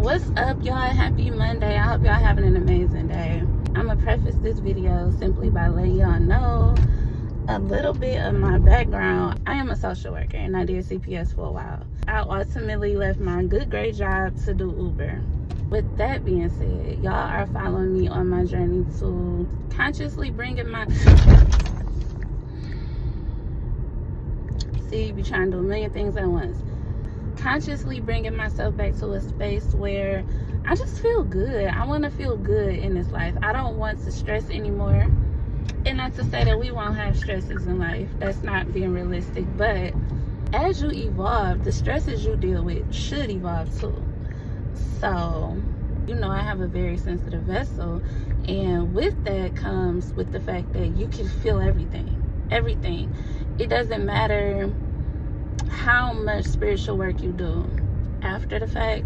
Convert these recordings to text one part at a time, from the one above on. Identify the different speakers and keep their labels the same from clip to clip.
Speaker 1: What's up, y'all? Happy Monday. I hope y'all having an amazing day. I'm gonna preface this video simply by letting y'all know a little bit of my background. I am a social worker and I did CPS for a while. I ultimately left my good great job to do Uber. With that being said, y'all are following me on my journey to consciously bringing my you be trying to do a million things at once. Consciously bringing myself back to a space where I just feel good. I want to feel good in this life. I don't want to stress anymore. And not to say that we won't have stresses in life. That's not being realistic. But as you evolve, the stresses you deal with should evolve too. So, I have a very sensitive vessel. And with that comes with the fact that you can feel everything. Everything. It doesn't matter how much spiritual work you do after the fact.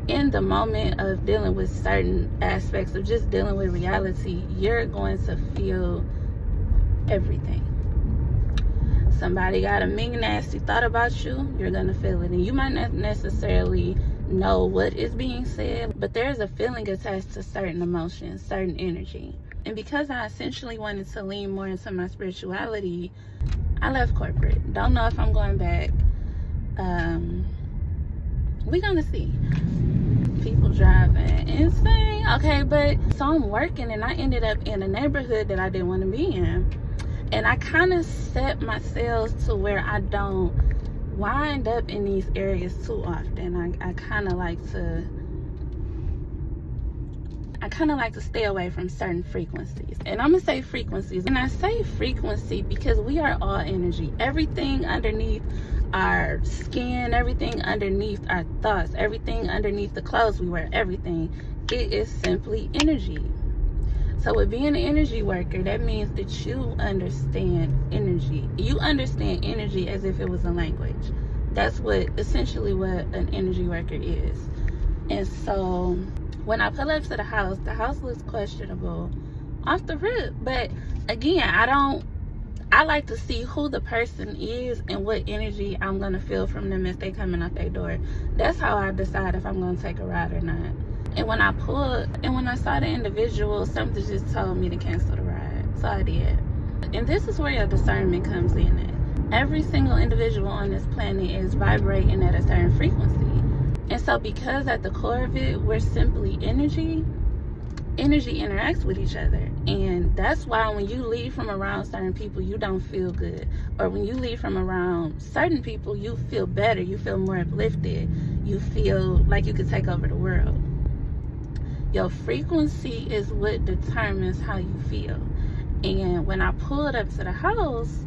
Speaker 1: In the moment of dealing with certain aspects of just dealing with reality, you're going to feel everything. Somebody got a mean, nasty thought about you, you're going to feel it. And you might not necessarily know what is being said, but there's a feeling attached to certain emotions, certain energy. And because I essentially wanted to lean more into my spirituality, I left corporate. Don't know if I'm going back. We're gonna see. People driving insane. Okay, but so I'm working and I ended up in a neighborhood that I didn't want to be in. And I kind of set myself to where I don't wind up in these areas too often. I kind of like to stay away from certain frequencies. And I'm gonna say frequencies. And I say frequency because we are all energy. Everything underneath our skin, everything underneath our thoughts, everything underneath the clothes we wear, everything, it is simply energy. So with being an energy worker, that means that you understand energy. You understand energy as if it was a language. That's essentially what an energy worker is. And so when I pull up to the house looks questionable off the rip. But again, I like to see who the person is and what energy I'm going to feel from them as they coming out their door. That's how I decide if I'm going to take a ride or not. And when I saw the individual, something just told me to cancel the ride. So I did. And this is where your discernment comes in at. Every single individual on this planet is vibrating at a certain frequency. And so because at the core of it, we're simply energy interacts with each other. And that's why when you leave from around certain people, you don't feel good. Or when you leave from around certain people, you feel better. You feel more uplifted. You feel like you could take over the world. Your frequency is what determines how you feel. And when I pulled up to the house,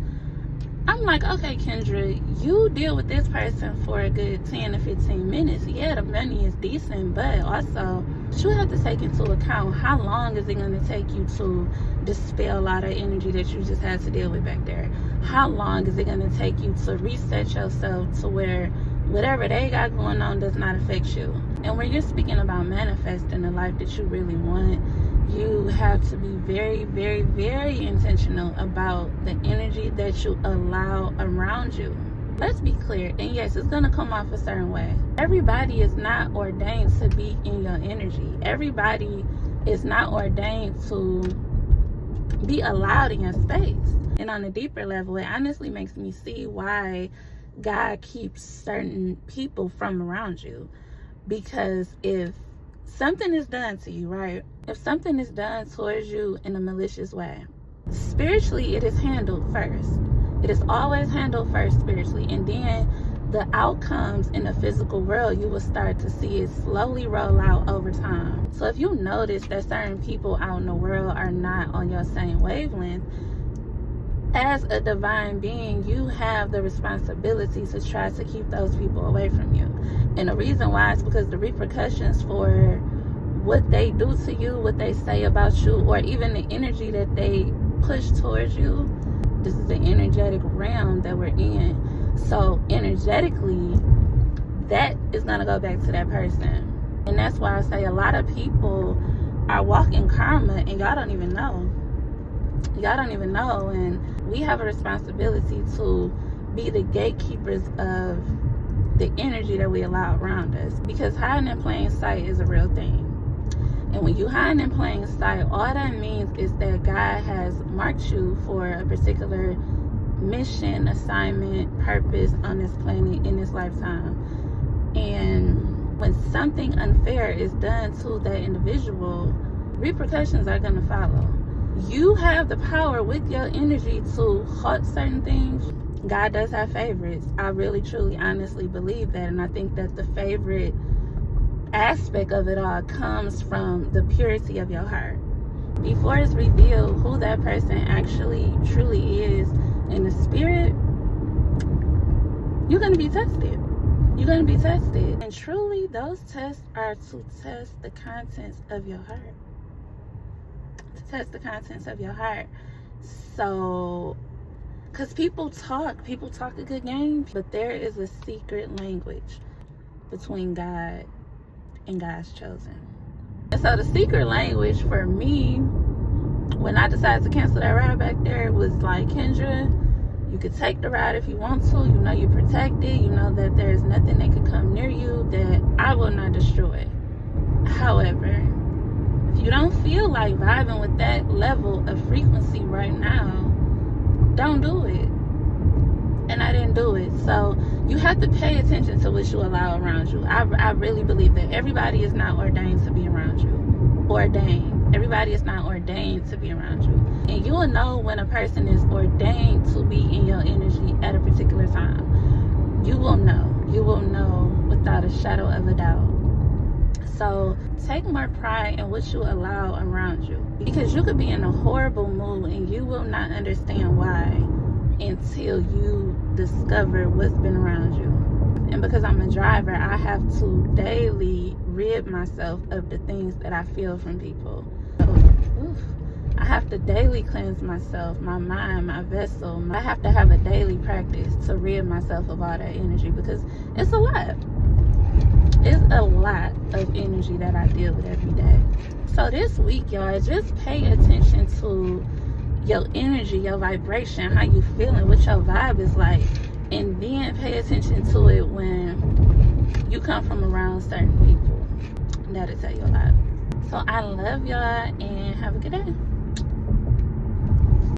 Speaker 1: I'm like, okay, Kendra, you deal with this person for a good 10 to 15 minutes. Yeah, the money is decent, but also you have to take into account how long is it going to take you to dispel a lot of energy that you just had to deal with back there? How long is it going to take you to reset yourself to where whatever they got going on does not affect you? And when you're speaking about manifesting the life that you really want, you have to be very, very, very intentional about the energy that you allow around you. Let's be clear, and yes, it's going to come off a certain way. Everybody is not ordained to be in your energy. Everybody is not ordained to be allowed in your space. And on a deeper level, it honestly makes me see why God keeps certain people from around you. Because if something is done to you, right? If something is done towards you in a malicious way, spiritually, it is handled first. It is always handled first spiritually. And then the outcomes in the physical world, you will start to see it slowly roll out over time. So if you notice that certain people out in the world are not on your same wavelength, as a divine being, you have the responsibility to try to keep those people away from you. And the reason why is because the repercussions for what they do to you, what they say about you, or even the energy that they push towards you, this is the energetic realm that we're in. So energetically, that is going to go back to that person. And that's why I say a lot of people are walking karma and y'all don't even know. And we have a responsibility to be the gatekeepers of the energy that we allow around us, because hiding in plain sight is a real thing. And when you hide in plain sight, all that means is that God has marked you for a particular mission, assignment, purpose on this planet in this lifetime. And when something unfair is done to that individual, repercussions are going to follow. You have the power with your energy to halt certain things. God does have favorites. I really, truly, honestly believe that. And I think that the favorite aspect of it all comes from the purity of your heart. Before it's revealed who that person actually truly is in the spirit, you're going to be tested. You're going to be tested. And truly, those tests are to test the contents of your heart. To test the contents of your heart. So, because people talk a good game, but there is a secret language between God and God's chosen. And so the secret language for me, when I decided to cancel that ride back there, was like, Kendra, you could take the ride if you want to. You know you're protected. You know that there's nothing that could come near you that I will not destroy. However, if you don't feel like vibing with that level of frequency right now, don't do it. And I didn't do it. So you have to pay attention to what you allow around you. I really believe that everybody is not ordained to be around you. Everybody is not ordained to be around you. And you will know when a person is ordained to be in your energy at a particular time. You will know. You will know without a shadow of a doubt. So take more pride in what you allow around you. Because you could be in a horrible mood and you will not understand why until you discover what's been around you. And because I'm a driver, I have to daily rid myself of the things that I feel from people. I have to daily cleanse myself, my mind, my vessel. I have to have a daily practice to rid myself of all that energy, because it's a lot. It's a lot of energy that I deal with every day. So this week, y'all, just pay attention to your energy, your vibration, how you feeling, what your vibe is like, and then pay attention to it when you come from around certain people. That'll tell you a lot. So I love y'all and have a good day.